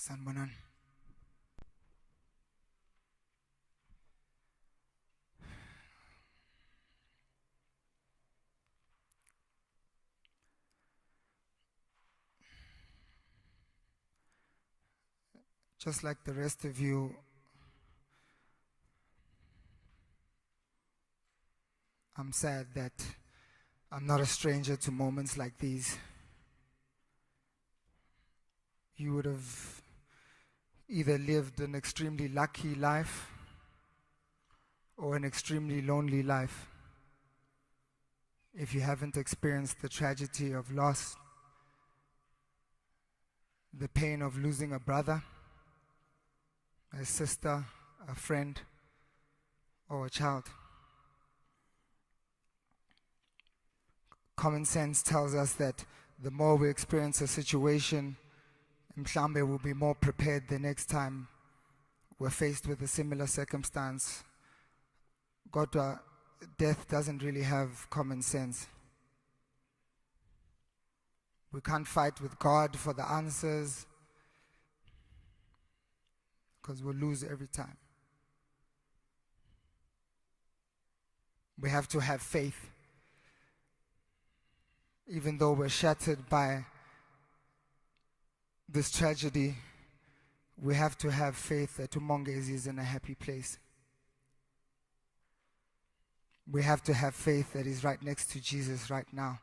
Sanbonan. Just like the rest of you, I'm sad that I'm not a stranger to moments like these. You would have either lived an extremely lucky life or an extremely lonely life if you haven't experienced the tragedy of loss, the pain of losing a brother, a sister, a friend, or a child. Common sense tells us that the more we experience a situation, mhlambe will be more prepared the next time we're faced with a similar circumstance. Kodwa, death doesn't really have common sense. We can't fight with God for the answers because we'll lose every time. We have to have faith. Even though we're shattered by this tragedy, we have to have faith that Umongezi is in a happy place. We have to have faith that he's right next to Jesus right now,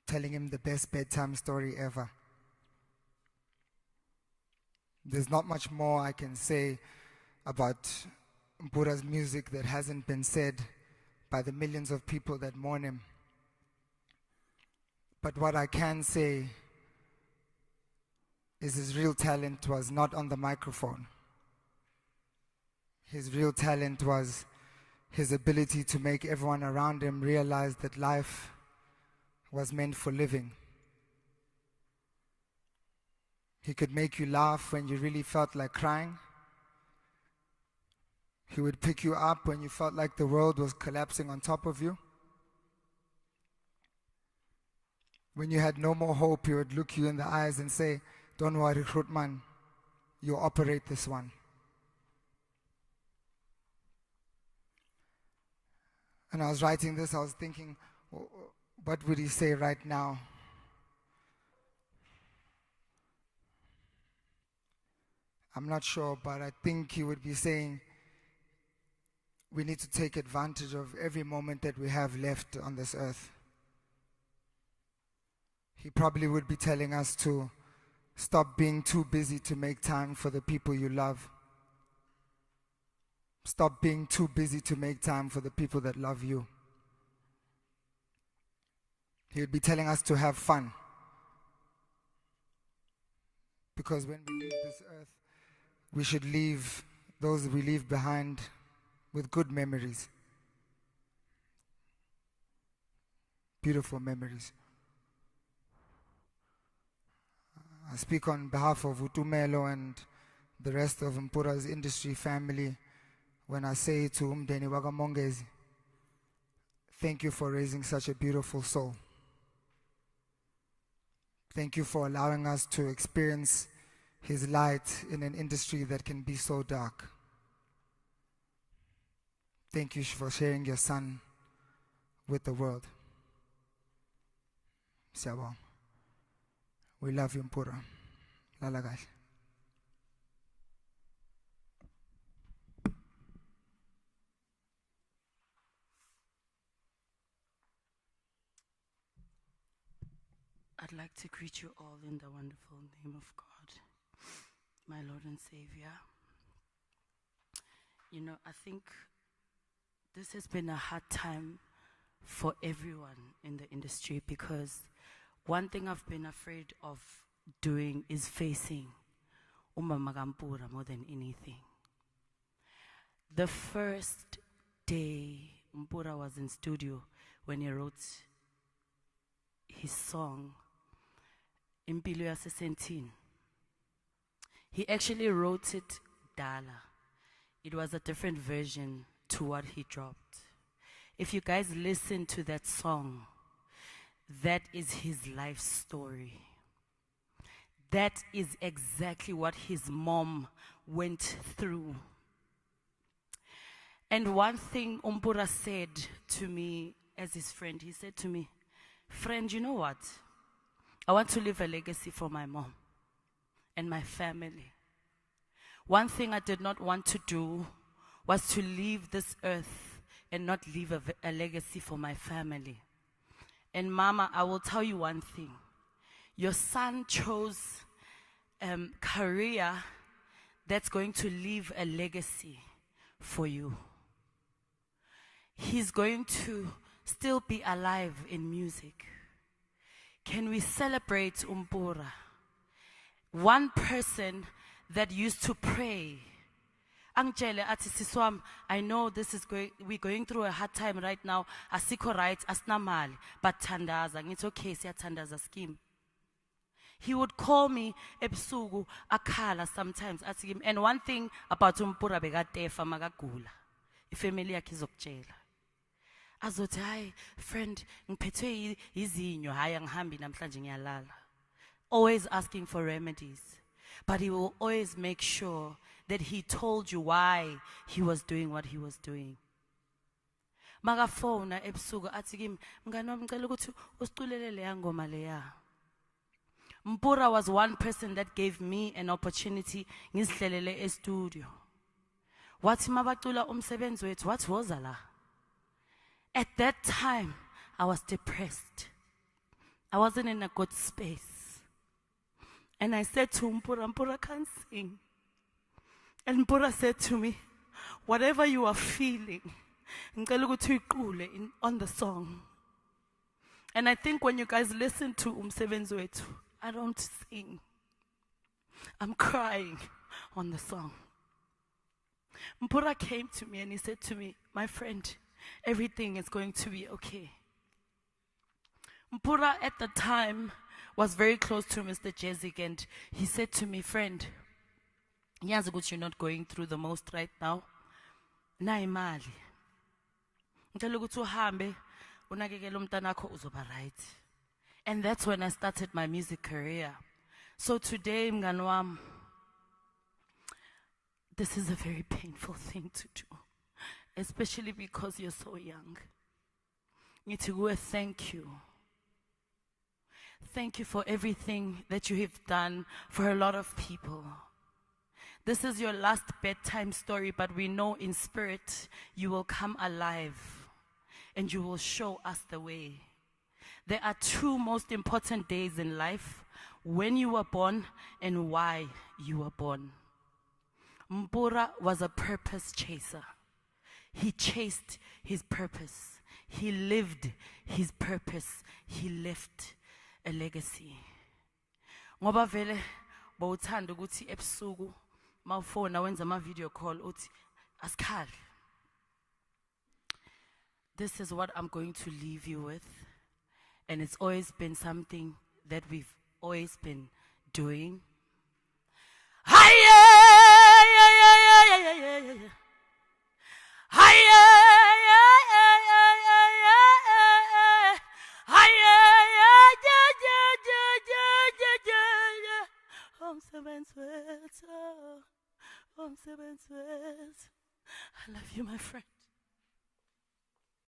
telling him the best bedtime story ever. There's not much more I can say about Mpura's music that hasn't been said by the millions of people that mourn him. But what I can say is his real talent was not on the microphone. His real talent was his ability to make everyone around him realize that life was meant for living. He could make you laugh when you really felt like crying. He would pick you up when you felt like the world was collapsing on top of you. When you had no more hope, he would look you in the eyes and say, "Don't worry, Grootman, you operate this one." And I was writing this, I was thinking, what would he say right now? I'm not sure, but I think he would be saying, we need to take advantage of every moment that we have left on this earth. He probably would be telling us to stop being too busy to make time for the people you love. Stop being too busy to make time for the people that love you. He would be telling us to have fun. Because when we leave this earth, we should leave those we leave behind with good memories. Beautiful memories. I speak on behalf of Utumelo and the rest of Mpura's industry family when I say to Umdeni Wagamongezi, thank you for raising such a beautiful soul. Thank you for allowing us to experience his light in an industry that can be so dark. Thank you for sharing your son with the world. Siyabonga. We love you, Mpura. Lala kahle. I'd like to greet you all in the wonderful name of God, my Lord and Savior. You know, I think this has been a hard time for everyone in the industry because one thing I've been afraid of doing is facing Mpura more than anything. The first day Mpura was in studio when he wrote his song, Impilo Yasesentini, he actually wrote it Dala. It was a different version to what he dropped. If you guys listen to that song, that is his life story. that is exactly what his mom went through. And one thing Mpura said to me as his friend, he said to me, "Friend, you know what? I want to leave a legacy for my mom and my family. One thing I did not want to do was to leave this earth and not leave a legacy for my family. And Mama, I will tell you one thing. Your son chose career that's going to leave a legacy for you. He's going to still be alive in music. Can we celebrate Mpura? One person that used to pray. Angele athi siswam, I know we're going through a hard time right now. Asikho right, asnamali, but tandaza. It's okay, siyatandaza scheme. He would call me ebusuku akhala sometimes. And one thing about Mpura bekatefa makagula. Ifamily yakhe izokutshela. Azothi, hayi friend, ngiphethwe izinyo, hayi angihambi namhlanje ngiyalala. Always asking for remedies. But he will always make sure that he told you why he was doing what he was doing. Magafona ebusuku athi kimi, mngani wami ngicela ukuthi usiculele leya ngoma leya. Mpura was one person that gave me an opportunity ngizihlelele e-studio. Wathi mabacula umsebenzi wethu, what was la? At that time, I was depressed. I wasn't in a good space. And I said to Mpura, Mpura can't sing. And Mpura said to me, whatever you are feeling, ngicela ukuthi uyiqule on the song. And I think when you guys listen to umsebenzi wethu, I don't sing. I'm crying on the song. Mpura came to me and he said to me, my friend, everything is going to be okay. Mpura at the time was very close to Mr. Jezik, and he said to me, friend, ngiyazi ukuthi you're not going through the most right now. Na imali. Ngicela ukuthi uhambe unakekele umntanakho uzoba right. And that's when I started my music career. So today, mngani wami, this is a very painful thing to do, especially because you're so young. Ngithi kuwe, thank you. Thank you for everything that you have done for a lot of people. This is your last bedtime story, but we know in spirit you will come alive and you will show us the way. There are two most important days in life: when you were born and why you were born. Mpura was a purpose chaser. He chased his purpose. He lived his purpose. He left a legacy. Ngoba vele bawuthanda ukuthi ebusuku mawufona wenza ama video call uthi asikhali. This is what I'm going to leave you with, and it's always been something that we've always been doing. I love you, my friend.